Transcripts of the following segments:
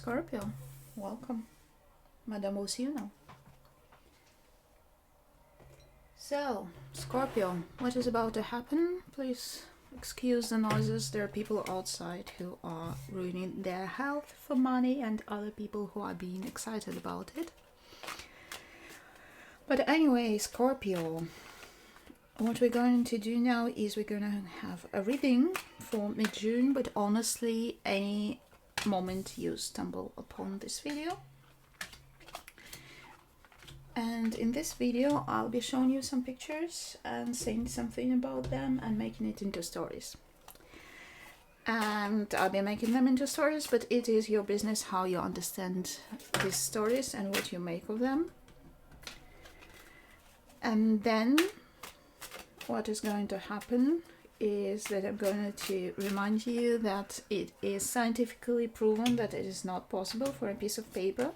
Scorpio, welcome. Madame will see you now. So, Scorpio, what is about to happen? Please excuse the noises. There are people outside who are ruining their health for money and other people who are being excited about it. But anyway, Scorpio, what we're going to do now is we're going to have a reading for mid-June, but honestly, any moment you stumble upon this video. And in this video, I'll be showing you some pictures and saying something about them and making it into stories. And I'll be making them into stories, but it is your business how you understand these stories and what you make of them. And then what is going to happen is that I'm going to remind you that it is scientifically proven that it is not possible for a piece of paper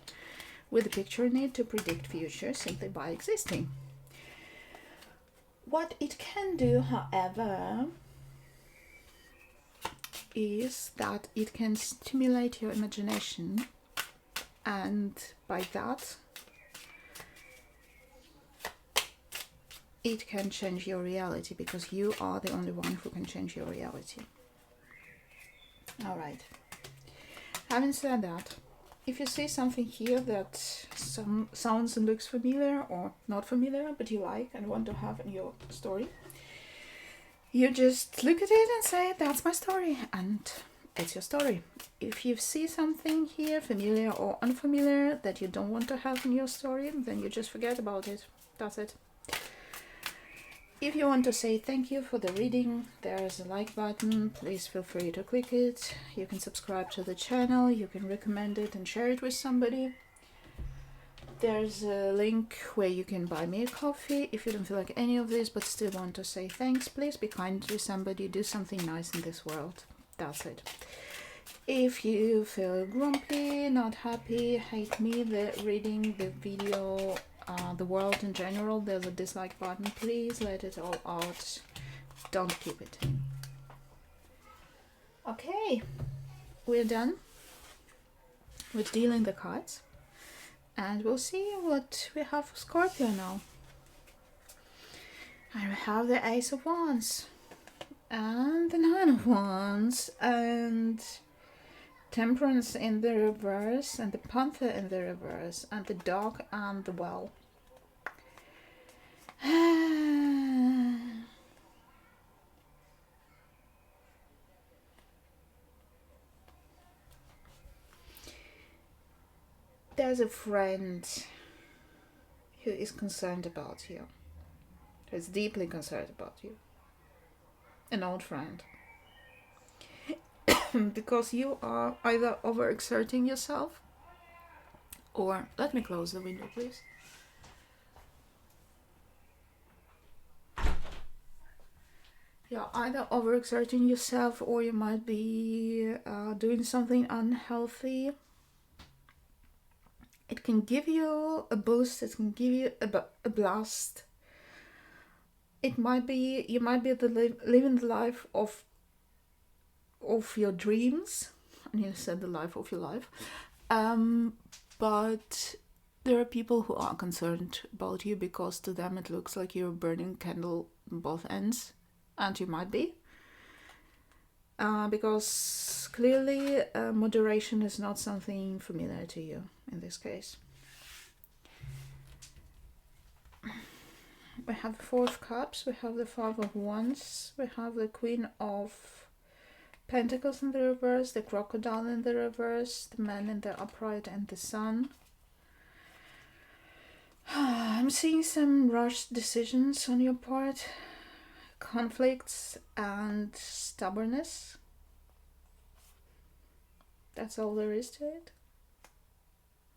with a picture in it to predict future simply by existing. What it can do, however, is that it can stimulate your imagination, and by that it can change your reality, because you are the only one who can change your reality. Alright, having said that, if you see something here that sounds and looks familiar or not familiar, but you like and want to have in your story, you just look at it and say, that's my story, and it's your story. If you see something here, familiar or unfamiliar, that you don't want to have in your story, then you just forget about it. That's it. If you want to say thank you for the reading, there's a like button. Please feel free to click it. You can subscribe to the channel, you can recommend it and share it with somebody. There's a link where you can buy me a coffee. If you don't feel like any of this but still want to say thanks, please be kind to somebody, do something nice in this world. That's it. If you feel grumpy, not happy, hate me, the reading, the video, the world in general, there's a dislike button. Please let it all out. Don't keep it in. Okay, we're done with dealing the cards, and we'll see what we have for Scorpio now. And we have the Ace of Wands and the Nine of Wands and Temperance in the reverse and the Panther in the reverse and the Dog and the Well. There's a friend who is concerned about you, who is deeply concerned about you. An old friend. Because you are either overexerting yourself, or let me close the window, please. You're either overexerting yourself, or you might be doing something unhealthy. It can give you a boost, it can give you a blast. It might be, you might be living the life of your dreams. And you said the life of your life. But there are people who are concerned about you because to them it looks like you're burning candle on both ends. And you might be. Because clearly moderation is not something familiar to you in this case. We have the Four of Cups, we have the Five of Wands, we have the Queen of Pentacles in the reverse, the Crocodile in the reverse, the Man in the upright, and the Sun. I'm seeing some rushed decisions on your part, conflicts and stubbornness. That's all there is to it.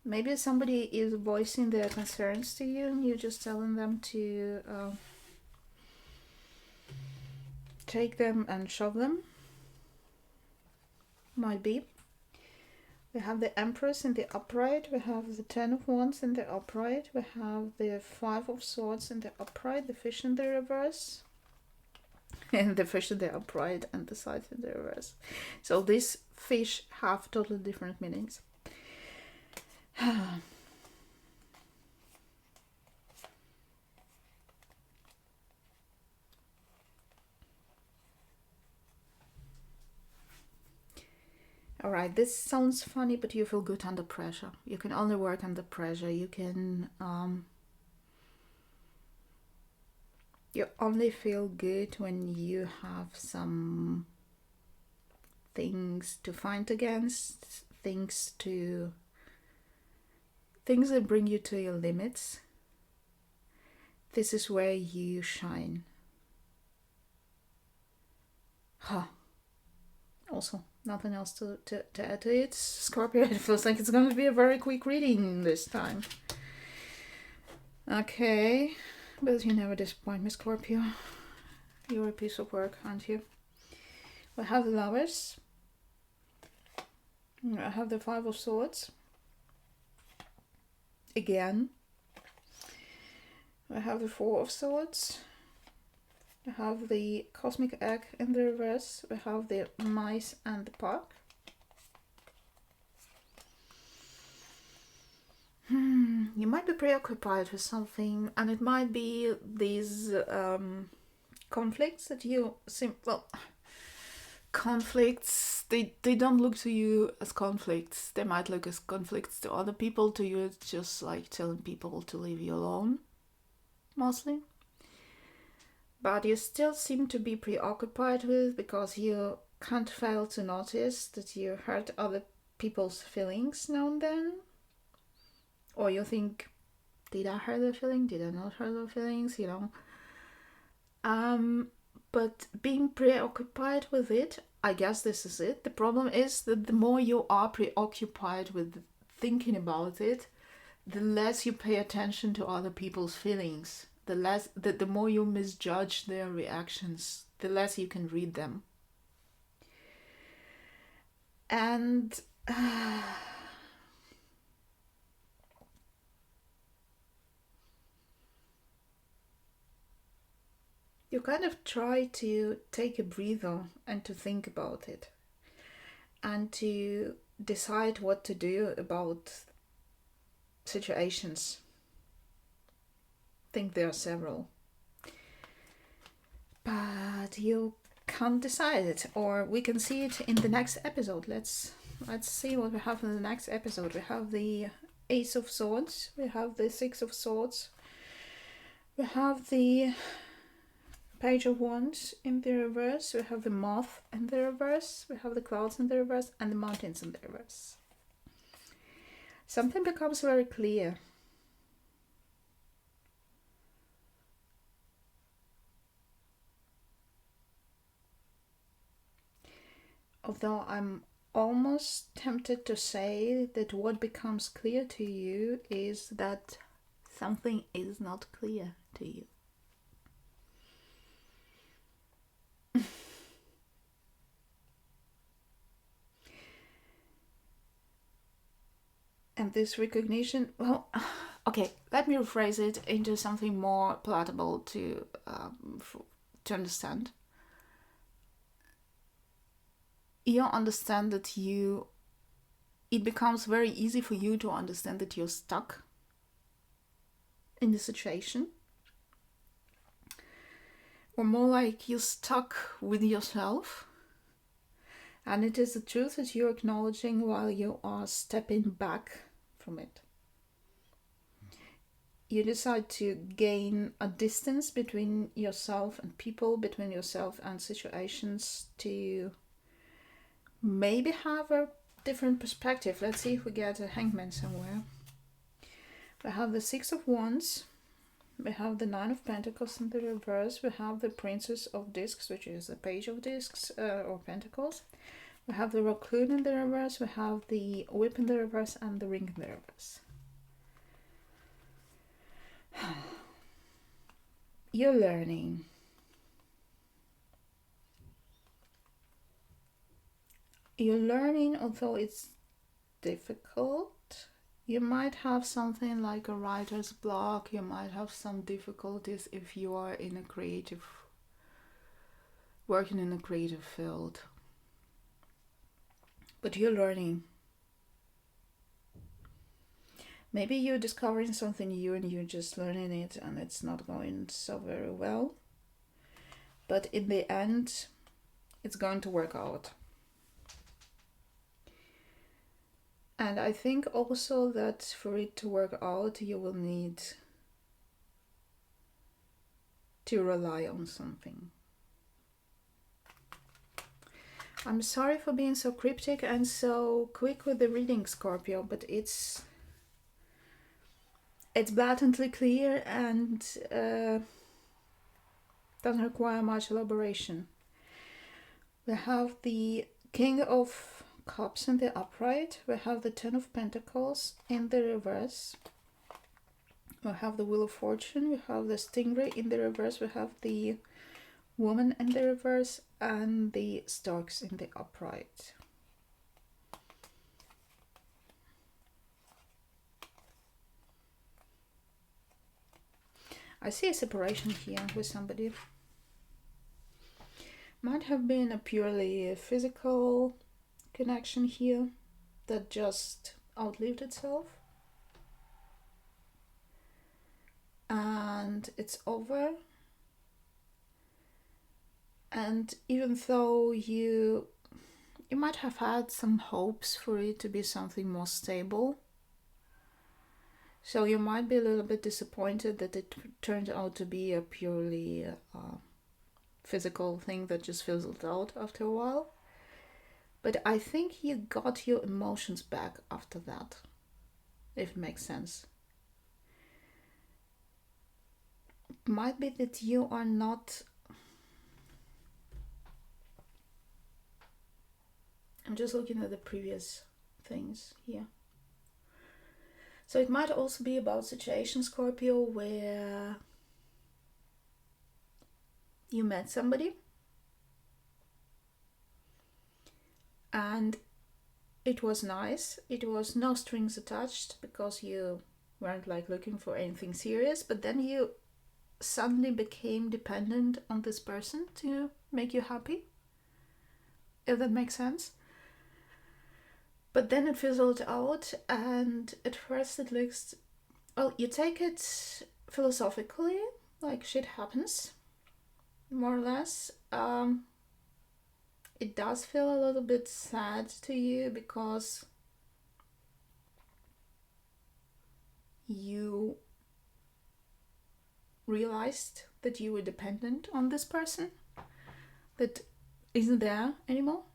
Maybe somebody is voicing their concerns to you and you're just telling them to take them and shove them. Might be. We have the Empress in the upright, we have the Ten of Wands in the upright, we have the Five of Swords in the upright, the Fish in the reverse, and the Fish in the upright and the Scythe in the reverse. So these fish have totally different meanings. Alright, this sounds funny, but you feel good under pressure. You can only work under pressure. You only feel good when you have some things to fight against, things that bring you to your limits. This is where you shine. Also, nothing else to add to it. Scorpio, it feels like it's going to be a very quick reading this time. Okay, but you never disappoint me, Scorpio. You're a piece of work, aren't you? We have the Lovers. I have the Five of Swords. Again. I have the Four of Swords. We have the Cosmic Egg in the reverse. We have the Mice and the Park. You might be preoccupied with something, and it might be these conflicts that you seem... Well, conflicts, they don't look to you as conflicts. They might look as conflicts to other people. To you, it's just like telling people to leave you alone, mostly. But you still seem to be preoccupied with, because you can't fail to notice that you hurt other people's feelings now and then. Or you think, did I hurt their feelings? Did I not hurt their feelings? But being preoccupied with it, I guess this is it. The problem is that the more you are preoccupied with thinking about it, the less you pay attention to other people's feelings. The more you misjudge their reactions, the less you can read them. And you kind of try to take a breather and to think about it and to decide what to do about situations. I think there are several, but you can't decide it, or we can see it in the next episode. Let's see what we have in the next episode. We have the Ace of Swords, we have the Six of Swords, we have the Page of Wands in the reverse, we have the Moth in the reverse, we have the Clouds in the reverse, and the Mountains in the reverse. Something becomes very clear. Although I'm almost tempted to say that what becomes clear to you is that something is not clear to you. And this recognition, well, okay, let me rephrase it into something more palatable to understand. You understand that it becomes very easy for you to understand that you're stuck in the situation. Or more like you're stuck with yourself. And it is the truth that you're acknowledging while you are stepping back from it. You decide to gain a distance between yourself and people, between yourself and situations, to maybe have a different perspective. Let's see if we get a Hangman somewhere. We have the Six of Wands. We have the Nine of Pentacles in the reverse. We have the Princess of Discs, which is the Page of Discs or Pentacles. We have the Raccoon in the reverse. We have the Whip in the reverse and the Ring in the reverse. You're learning. You're learning, although it's difficult. You might have something like a writer's block. You might have some difficulties if you are working in a creative field. But you're learning. Maybe you're discovering something new and you're just learning it and it's not going so very well. But in the end, it's going to work out. And I think also that for it to work out, you will need to rely on something. I'm sorry for being so cryptic and so quick with the reading, Scorpio, but it's blatantly clear and doesn't require much elaboration. We have the King of Cups in the upright. We have the Ten of Pentacles in the reverse. We have the Wheel of Fortune. We have the Stingray in the reverse. We have the Woman in the reverse and the Storks in the upright. I see a separation here with somebody. Might have been a purely physical connection here that just outlived itself. And it's over. And even though you might have had some hopes for it to be something more stable, so you might be a little bit disappointed that it turned out to be a purely physical thing that just fizzled out after a while. But I think you got your emotions back after that, if it makes sense. It might be that you are not... I'm just looking at the previous things here. So it might also be about situations, Scorpio, where you met somebody and it was nice. It was no strings attached because you weren't like looking for anything serious, but then you suddenly became dependent on this person to make you happy, if that makes sense. But then it fizzled out, and at first it looks, well, you take it philosophically, like shit happens, more or less. It does feel a little bit sad to you because you realized that you were dependent on this person that isn't there anymore.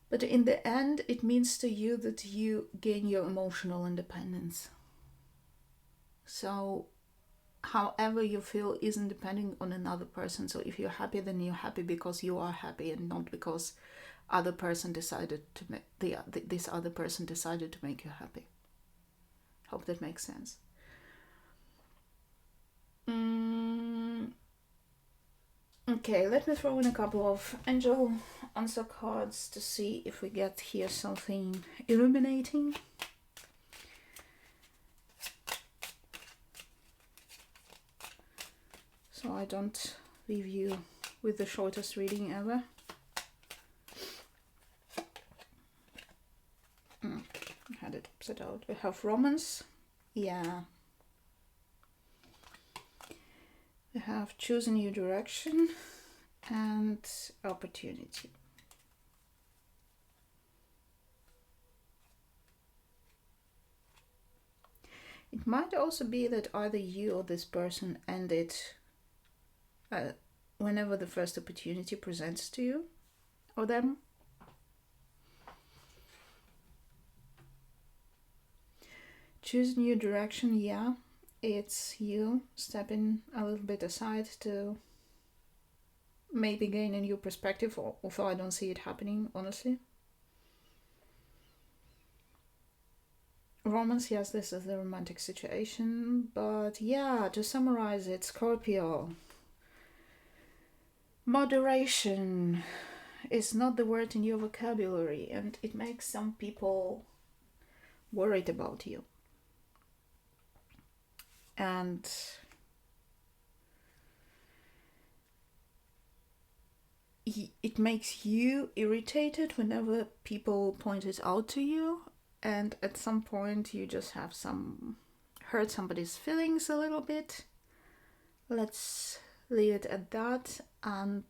But in the end, it means to you that you gain your emotional independence. So however you feel isn't depending on another person. So if you're happy, then you're happy because you are happy and not because other person decided to make this other person decided to make you happy. Hope that makes sense. Okay, let me throw in a couple of angel answer cards to see if we get here something illuminating. So I don't leave you with the shortest reading ever. I had it upside out. We have romance. Yeah. We have choose a new direction and opportunity. It might also be that either you or this person ended whenever the first opportunity presents to you or them. Choose a new direction, yeah. It's you stepping a little bit aside to maybe gain a new perspective, although I don't see it happening, honestly. Romance, yes, this is the romantic situation, but yeah, to summarize it, Scorpio, moderation is not the word in your vocabulary, and it makes some people worried about you. And it makes you irritated whenever people point it out to you, and at some point you just have hurt somebody's feelings a little bit. Let's leave it at that. And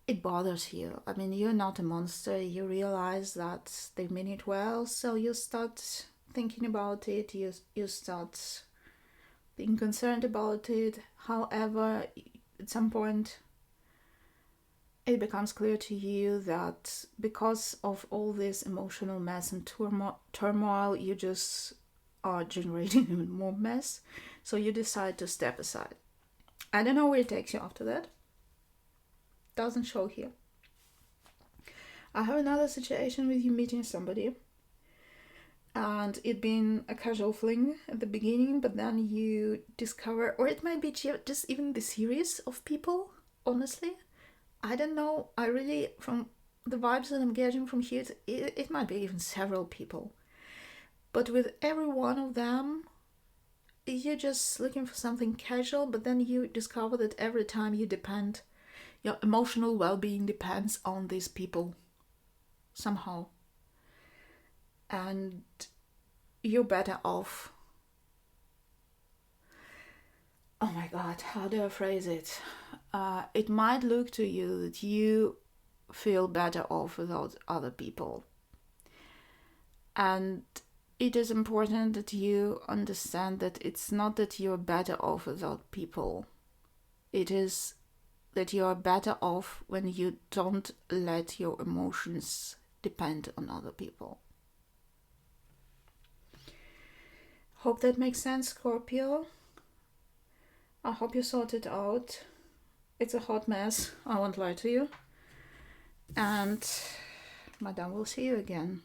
it bothers you. I mean, you're not a monster. You realize that they mean it well, so you start thinking about it. You start being concerned about it. However, at some point it becomes clear to you that because of all this emotional mess and turmoil, you just are generating even more mess. So you decide to step aside. I don't know where it takes you after that. Doesn't show here. I have another situation with you meeting somebody and it being a casual fling at the beginning, but then you discover, or it might be just even the series of people, honestly. I don't know. I really, from the vibes that I'm getting from here, it might be even several people. But with every one of them, you're just looking for something casual, but then you discover that every time your emotional well-being depends on these people somehow. And you're better off. Oh my God, how do I phrase it? It might look to you that you feel better off without other people. And it is important that you understand that it's not that you're better off without people. It is that you are better off when you don't let your emotions depend on other people. Hope that makes sense, Scorpio. I hope you sort it out. It's a hot mess, I won't lie to you. And Madame will see you again.